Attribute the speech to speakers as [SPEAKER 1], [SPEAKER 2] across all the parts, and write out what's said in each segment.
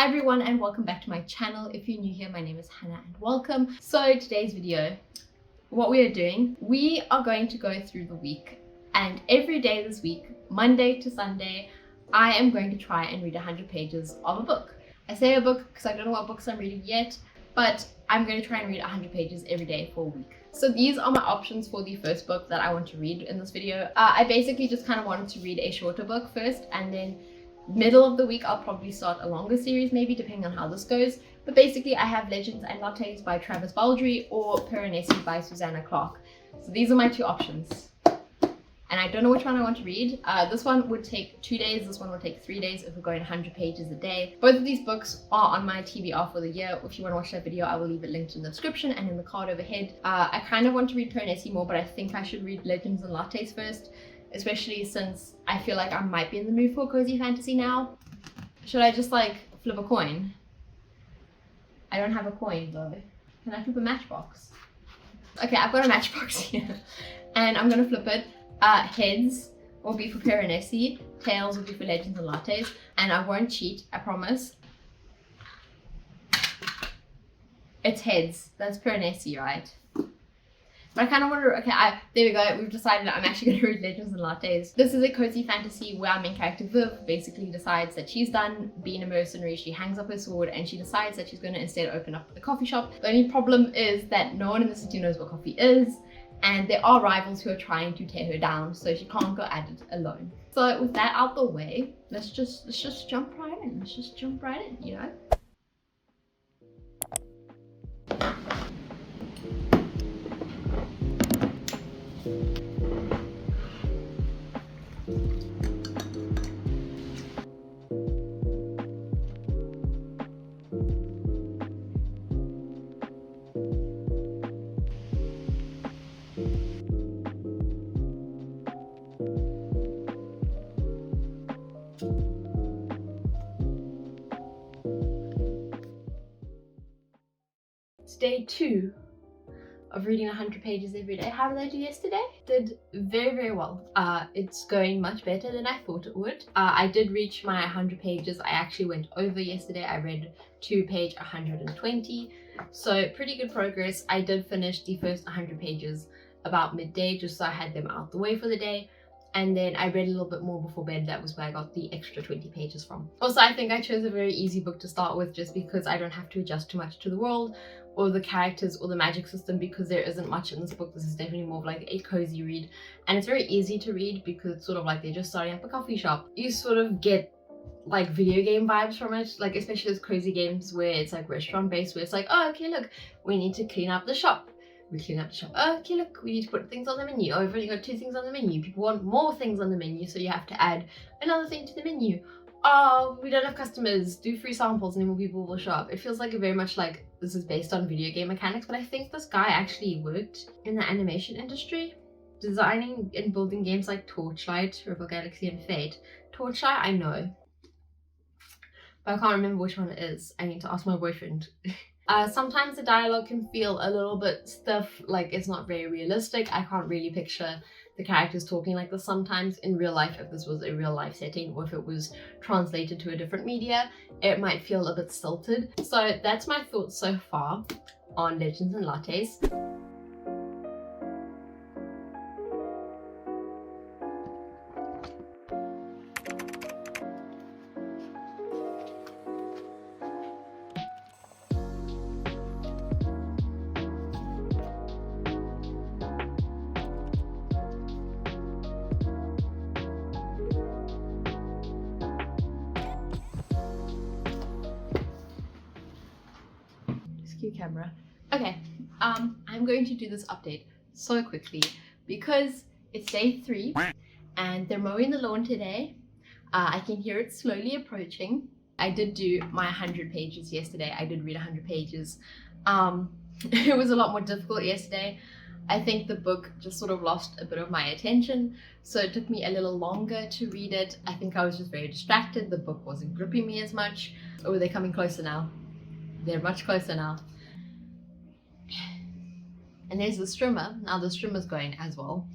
[SPEAKER 1] Hi everyone and welcome back to my channel. If you're new here, my name is Hannah and welcome. So today's video, what we are doing, we are going to go through the week, and every day this week, Monday to Sunday, I am going to try and read 100 pages of a book. I say a book because I don't know what books I'm reading yet, but I'm going to try and read 100 pages every day for a week. So these are my options for the first book that I want to read in this video. I basically just kind of wanted to read a shorter book first, and then middle of the week I'll probably start a longer series, maybe, depending on how this goes. But basically I have Legends and Lattes by Travis Baldree or Piranesi by Susanna Clarke. So these are my two options. And I don't know which one I want to read. This one would take 2 days, this one would take 3 days if we're going 100 pages a day. Both of these books are on my TBR for the year. If you want to watch that video, I will leave it linked in the description and in the card overhead. I kind of want to read Piranesi more, but I think I should read Legends and Lattes first, especially since I feel like I might be in the mood for cozy fantasy now. Should I just like flip a coin? I don't have a coin though. Can I flip a matchbox? Okay, I've got a matchbox here and I'm gonna flip it. Heads will be for Piranesi, tails will be for Legends and Lattes, and I won't cheat, I promise. It's heads. That's Piranesi, right? But I kind of want to, okay, there we go, we've decided that I'm actually going to read Legends and Lattes. This is a cozy fantasy where our main character Viv basically decides that she's done being a mercenary. She hangs up her sword and she decides that she's going to instead open up a coffee shop. The only problem is that no one in the city knows what coffee is, and there are rivals who are trying to tear her down, so she can't go at it alone. So with that out the way, let's just jump right in. Let's just jump right in, you know? It's day 2 of reading 100 pages every day. How did I do yesterday? Did very, very well. It's going much better than I thought it would. I did reach my 100 pages. I actually went over yesterday. I read to page 120. So pretty good progress. I did finish the first 100 pages about midday, just so I had them out the way for the day. And then I read a little bit more before bed. That was where I got the extra 20 pages from. Also, I think I chose a very easy book to start with just because I don't have to adjust too much to the world or the characters or the magic system, because there isn't much in this book. This is definitely more of like a cozy read, and it's very easy to read because it's sort of like they're just starting up a coffee shop. You sort of get like video game vibes from it, like especially those cozy games where it's like restaurant based, where it's like, oh, okay, look, we need to clean up the shop. We clean up the shop. Oh, okay, look, we need to put things on the menu. Oh, we've only got 2 things on the menu. People want more things on the menu, so you have to add another thing to the menu. Oh, we don't have customers. Do free samples and then more people will show up. It feels like a very much like this is based on video game mechanics, but I think this guy actually worked in the animation industry, designing and building games like Torchlight, Rebel Galaxy, and Fate. Torchlight, I know, but I can't remember which one it is. I need to ask my boyfriend. Sometimes the dialogue can feel a little bit stiff, like it's not very realistic. I can't really picture the characters talking like this sometimes in real life. If this was a real life setting, or if it was translated to a different media, it might feel a bit stilted. So that's my thoughts so far on Legends and Lattes. Camera. Okay, I'm going to do this update so quickly because it's day 3 and they're mowing the lawn today. I can hear it slowly approaching. I did do my 100 pages yesterday. I did read 100 pages. It was a lot more difficult yesterday. I think the book just sort of lost a bit of my attention, so it took me a little longer to read it. I think I was just very distracted. The book wasn't gripping me as much. Oh, they're coming closer now. They're much closer now. And there's the strimmer. Now the strimmer's going as well.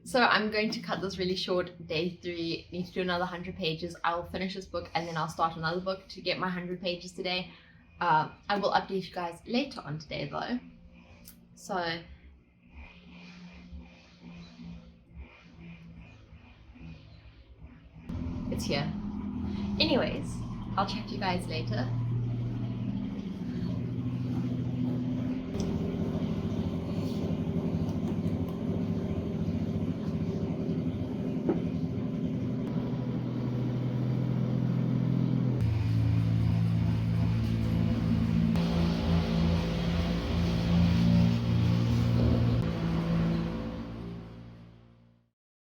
[SPEAKER 1] So I'm going to cut this really short. Day 3, need to do another 100 pages. I will finish this book and then I'll start another book to get my 100 pages today. I will update you guys later on today though. So it's here. Anyways, I'll chat to you guys later.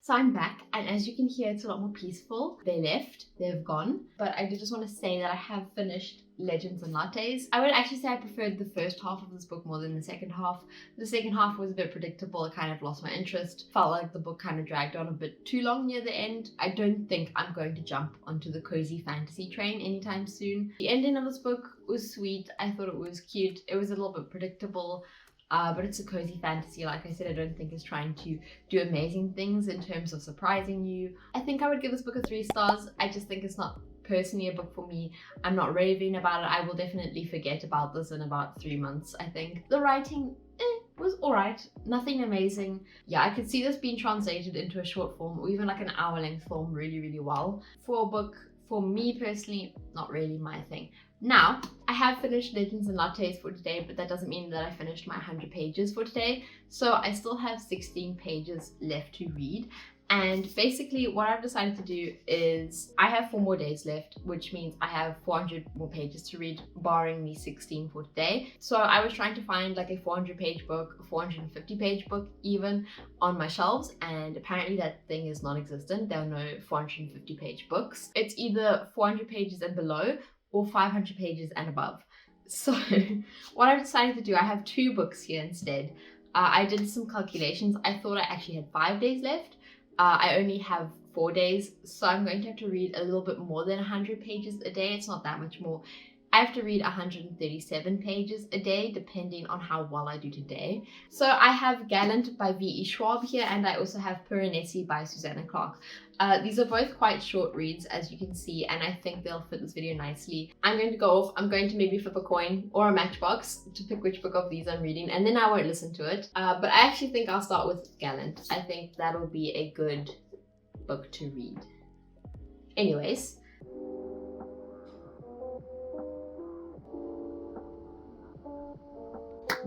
[SPEAKER 1] So I'm back, and as you can hear, it's a lot more peaceful. They left, they've gone, but I did just want to say that I have finished Legends and Lattes. I would actually say I preferred the first half of this book more than the second half. The second half was a bit predictable. I kind of lost my interest. Felt like the book kind of dragged on a bit too long near the end. I don't think I'm going to jump onto the cozy fantasy train anytime soon. The ending of this book was sweet. I thought it was cute. It was a little bit predictable. But it's a cozy fantasy. Like I said, I don't think it's trying to do amazing things in terms of surprising you. I think I would give this book a 3 stars. I just think it's not personally a book for me. I'm not raving about it. I will definitely forget about this in about 3 months, I think. The writing was alright. Nothing amazing. Yeah, I could see this being translated into a short form or even like an hour-length form really, really well. For a book, for me personally, not really my thing. Now, I have finished Legends and Lattes for today, but that doesn't mean that I finished my 100 pages for today. So I still have 16 pages left to read. And basically what I've decided to do is I have 4 more days left, which means I have 400 more pages to read, barring the 16 for today. So I was trying to find like a 400 page book, a 450 page book even on my shelves, and apparently that thing is non-existent. There are no 450 page books. It's either 400 pages and below or 500 pages and above. So what I've decided to do, I have 2 books here instead. I did some calculations. I thought I actually had 5 days left. I only have 4 days, so I'm going to have to read a little bit more than 100 pages a day. It's not that much more. I have to read 137 pages a day, depending on how well I do today. So I have Gallant by V.E. Schwab here, and I also have Piranesi by Susanna Clarke. These are both quite short reads, as you can see, and I think they'll fit this video nicely. I'm going to go off. I'm going to maybe flip a coin or a matchbox to pick which book of these I'm reading, and then I won't listen to it. But I actually think I'll start with Gallant. I think that'll be a good book to read. Anyways.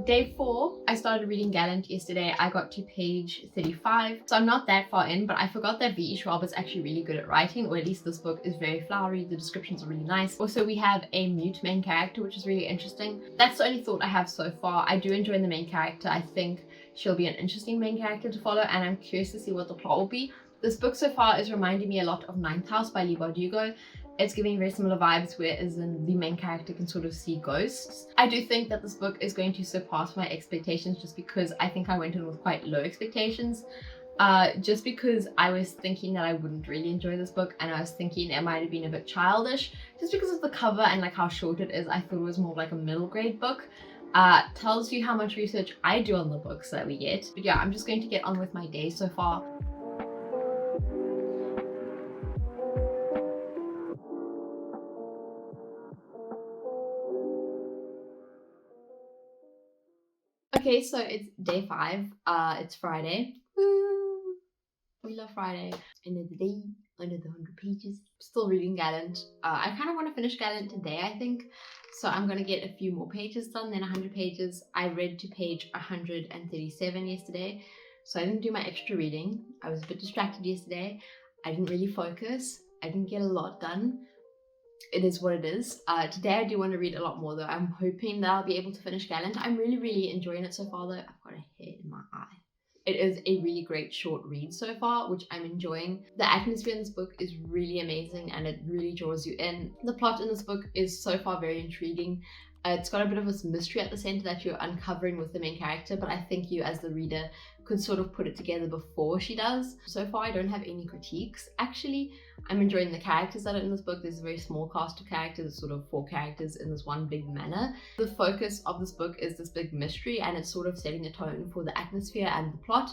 [SPEAKER 1] Day 4, I started reading Gallant yesterday. I got to page 35, so I'm not that far in, but I forgot that V.E. Schwab is actually really good at writing, or at least this book is very flowery. The descriptions are really nice. Also, we have a mute main character, which is really interesting. That's the only thought I have so far. I do enjoy the main character. I think she'll be an interesting main character to follow, and I'm curious to see what the plot will be. This book so far is reminding me a lot of Ninth House by Leigh Bardugo. It's giving very similar vibes, whereas in the main character can sort of see ghosts. I do think that this book is going to surpass my expectations, just because I think I went in with quite low expectations. Just because I was thinking that I wouldn't really enjoy this book, and I was thinking it might have been a bit childish. Just because of the cover and like how short it is, I thought it was more like a middle grade book. Tells you how much research I do on the books that we get. But yeah, I'm just going to get on with my day so far. Okay, so it's day 5. It's Friday. Woo! We love Friday. End of the day, end of the 100 pages. Still reading Gallant. I kind of want to finish Gallant today, I think. So I'm going to get a few more pages done than 100 pages. I read to page 137 yesterday, so I didn't do my extra reading. I was a bit distracted yesterday. I didn't really focus. I didn't get a lot done. It is what it is. Today I do want to read a lot more though. I'm hoping that I'll be able to finish Gallant. I'm really enjoying it so far though. I've got a hair in my eye. It is a really great short read so far, which I'm enjoying. The atmosphere in this book is really amazing and it really draws you in. The plot in this book is so far very intriguing. It's got a bit of a mystery at the center that you're uncovering with the main character, but I think you as the reader could sort of put it together before she does. So far I don't have any critiques. Actually, I'm enjoying the characters that are in this book. There's a very small cast of characters. It's sort of 4 characters in this one big manor. The focus of this book is this big mystery, and it's sort of setting the tone for the atmosphere and the plot.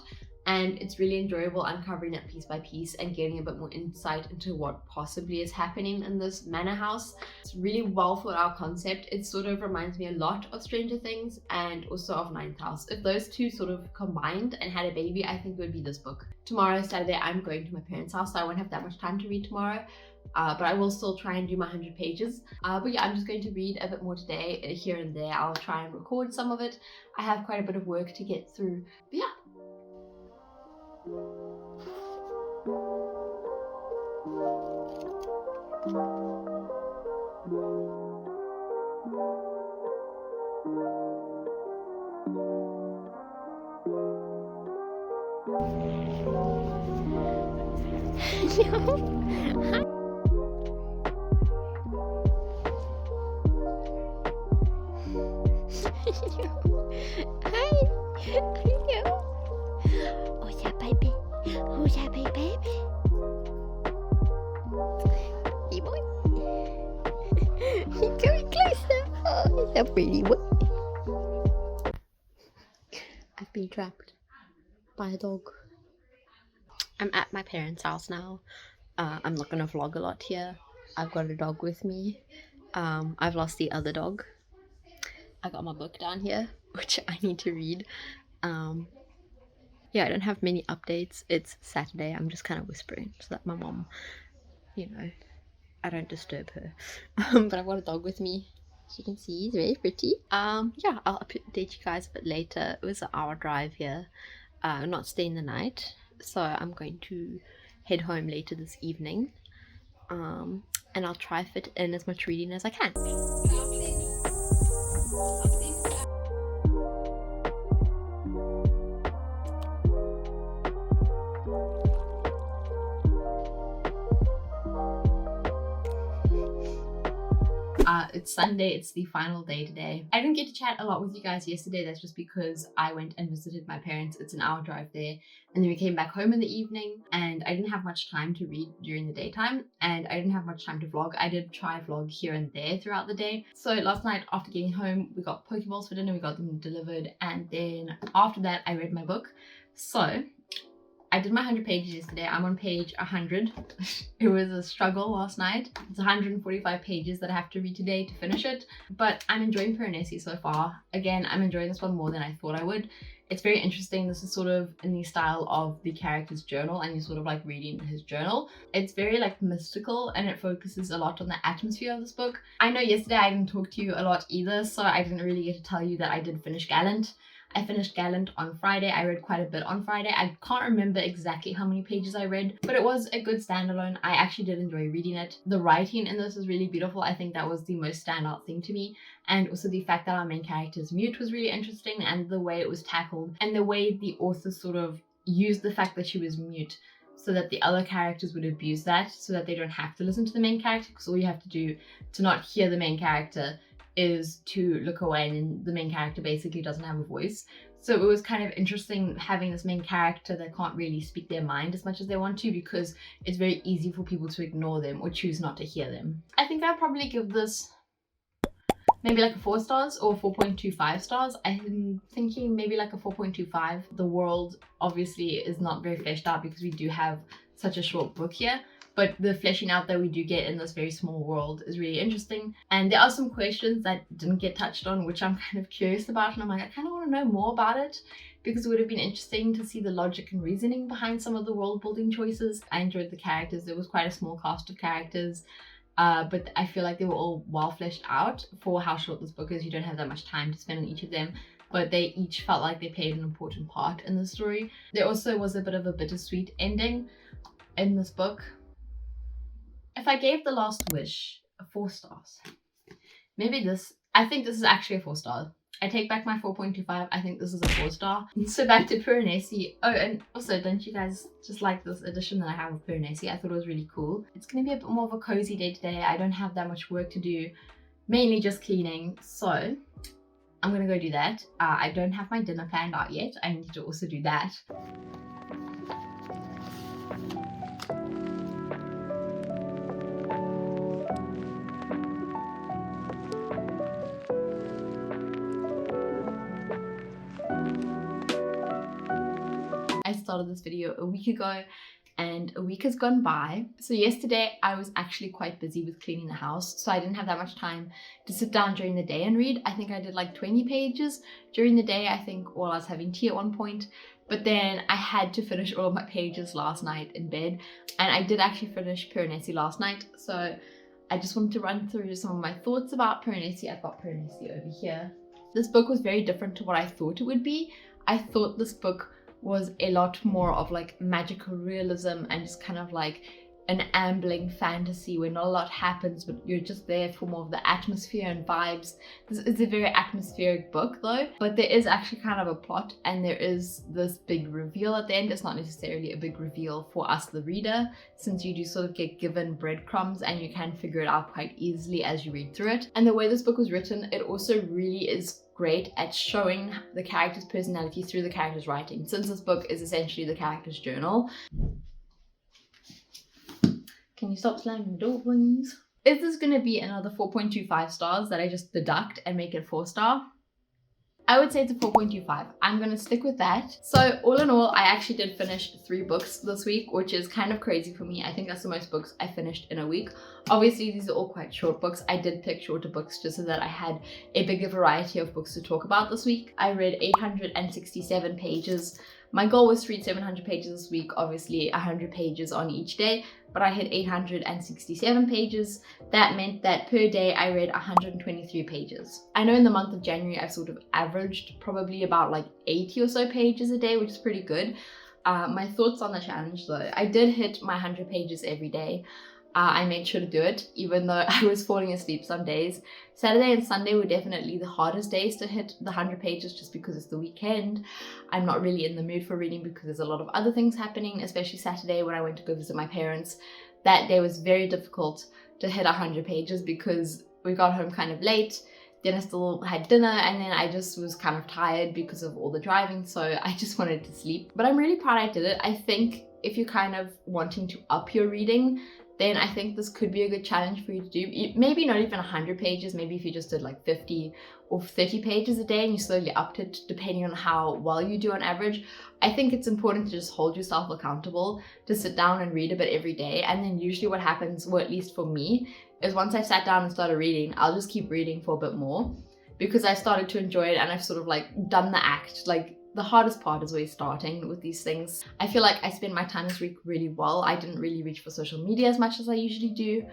[SPEAKER 1] and it's really enjoyable uncovering it piece by piece and getting a bit more insight into what possibly is happening in this manor house. It's really well thought out concept. It sort of reminds me a lot of Stranger Things and also of Ninth House. If those two sort of combined and had a baby, I think it would be this book. Tomorrow, Saturday, I'm going to my parents' house, so I won't have that much time to read tomorrow. But I will still try and do my 100 pages. But yeah, I'm just going to read a bit more today, here and there. I'll try and record some of it. I have quite a bit of work to get through. But yeah.
[SPEAKER 2] Hi. Oh yeah, baby. Oh yeah, baby. Hey boy. He's coming closer. Oh, he's a pretty boy. I've been trapped by a dog. I'm at my parents' house now. I'm not gonna vlog a lot here. I've got a dog with me. I've lost the other dog. I got my book down here, which I need to read. Yeah, I don't have many updates. It's Saturday. I'm just kind of whispering so that my mom, you know, I don't disturb her. But I've got a dog with me. As you can see, he's very pretty. Yeah, I'll update you guys a bit later. It was an hour drive here. Not staying the night. So I'm going to head home later this evening. And I'll try fit in as much reading as I can.
[SPEAKER 1] It's Sunday, it's the final day today. I didn't get to chat a lot with you guys yesterday. That's just because I went and visited my parents. It's an hour drive there, and then we came back home in the evening, and I didn't have much time to read during the daytime, and I didn't have much time to vlog. I did try vlog here and there throughout the day. So last night after getting home, we got Pokeballs for dinner, we got them delivered, and then after that I read my book. So I did my 100 pages yesterday. I'm on page 100. It was a struggle last night. It's 145 pages that I have to read today to finish it, but I'm enjoying Piranesi so far. Again, I'm enjoying this one more than I thought I would. It's very interesting. This is sort of in the style of the character's journal, and you're sort of like reading his journal. It's very like mystical, and it focuses a lot on the atmosphere of this book. I know yesterday I didn't talk to you a lot either, so I didn't really get to tell you that I did finish Gallant. I finished Gallant on Friday. I read quite a bit on Friday. I can't remember exactly how many pages I read, but it was a good standalone. I actually did enjoy reading it. The writing in this is really beautiful. I think that was the most standout thing to me. And also the fact that our main character's mute was really interesting, and the way it was tackled, and the way the author sort of used the fact that she was mute so that the other characters would abuse that, so that they don't have to listen to the main character, because all you have to do to not hear the main character is to look away, and the main character basically doesn't have a voice. So it was kind of interesting having this main character that can't really speak their mind as much as they want to, because it's very easy for people to ignore them or choose not to hear them. I think I'd probably give this maybe like a 4 stars or 4.25 stars. I'm thinking maybe like a 4.25. The world obviously is not very fleshed out because we do have such a short book here, but the fleshing out that we do get in this very small world is really interesting. And there are some questions that didn't get touched on, which I'm kind of curious about, and I'm like, I kind of want to know more about it, because it would have been interesting to see the logic and reasoning behind some of the world building choices. I enjoyed the characters. There was quite a small cast of characters, but I feel like they were all well fleshed out for how short this book is. You don't have that much time to spend on each of them, but they each felt like they played an important part in the story. There also was a bit of a bittersweet ending in this book. If I gave The Last Wish a 4 stars, maybe this, I think this is actually a 4 star. I take back my 4.25. I think this is a 4 star. So back to Piranesi. Oh, and also, don't you guys just like this edition that I have of Piranesi? I thought it was really cool. It's going to be a bit more of a cozy day today. I don't have that much work to do, mainly just cleaning. So I'm going to go do that. I don't have my dinner planned out yet. I need to also do that. I started this video a week ago and a week has gone by. So yesterday I was actually quite busy with cleaning the house, so I didn't have that much time to sit down during the day and read. I think I did like 20 pages during the day, I think, while I was having tea at one point. But then I had to finish all of my pages last night in bed, and I did actually finish Piranesi last night. So I just wanted to run through some of my thoughts about Piranesi. I've got Piranesi over here. This book was very different to what I thought it would be. I thought this book was a lot more of like magical realism and just kind of like an ambling fantasy where not a lot happens, but you're just there for more of the atmosphere and vibes. This is a very atmospheric book though, but there is actually kind of a plot and there is this big reveal at the end. It's not necessarily a big reveal for us, the reader, since you do sort of get given breadcrumbs and you can figure it out quite easily as you read through it. And the way this book was written, it also really is great at showing the character's personality through the character's writing, since this book is essentially the character's journal. Can you stop slamming the door, please? Is this going to be another 4.25 stars that I just deduct and make it 4-star? I would say it's a 4.25. I'm going to stick with that. So all in all, I actually did finish 3 books this week, which is kind of crazy for me. I think that's the most books I finished in a week. Obviously, these are all quite short books. I did pick shorter books just so that I had a bigger variety of books to talk about this week. I read 867 pages. My goal was to read 700 pages this week, obviously 100 pages on each day, but I hit 867 pages. That meant that per day I read 123 pages. I know in the month of January I've sort of averaged probably about like 80 or so pages a day, which is pretty good. My thoughts on the challenge though, I did hit my 100 pages every day. I made sure to do it, even though I was falling asleep some days. Saturday and Sunday were definitely the hardest days to hit the 100 pages just because it's the weekend. I'm not really in the mood for reading because there's a lot of other things happening, especially Saturday when I went to go visit my parents. That day was very difficult to hit 100 pages because we got home kind of late. Then I still had dinner and then I just was kind of tired because of all the driving, so I just wanted to sleep. But I'm really proud I did it. I think if you're kind of wanting to up your reading, then I think this could be a good challenge for you to do. Maybe not even 100 pages, maybe if you just did like 50 or 30 pages a day and you slowly upped it depending on how well you do on average. I think it's important to just hold yourself accountable, to sit down and read a bit every day. And then usually what happens, or at least for me, is once I've sat down and started reading, I'll just keep reading for a bit more because I've started to enjoy it and I've sort of like done the act. Like, the hardest part is always starting with these things. I feel like I spent my time this week really well. I didn't really reach for social media as much as I usually do.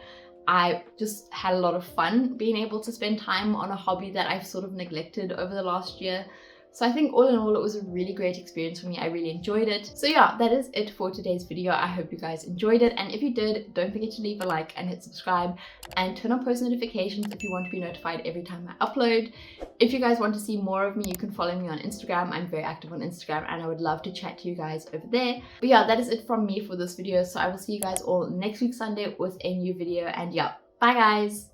[SPEAKER 1] I just had a lot of fun being able to spend time on a hobby that I've sort of neglected over the last year. So I think all in all, it was a really great experience for me. I really enjoyed it. So yeah, that is it for today's video. I hope you guys enjoyed it. And if you did, don't forget to leave a like and hit subscribe and turn on post notifications if you want to be notified every time I upload. If you guys want to see more of me, you can follow me on Instagram. I'm very active on Instagram and I would love to chat to you guys over there. But yeah, that is it from me for this video. So I will see you guys all next week Sunday with a new video. And yeah, bye guys.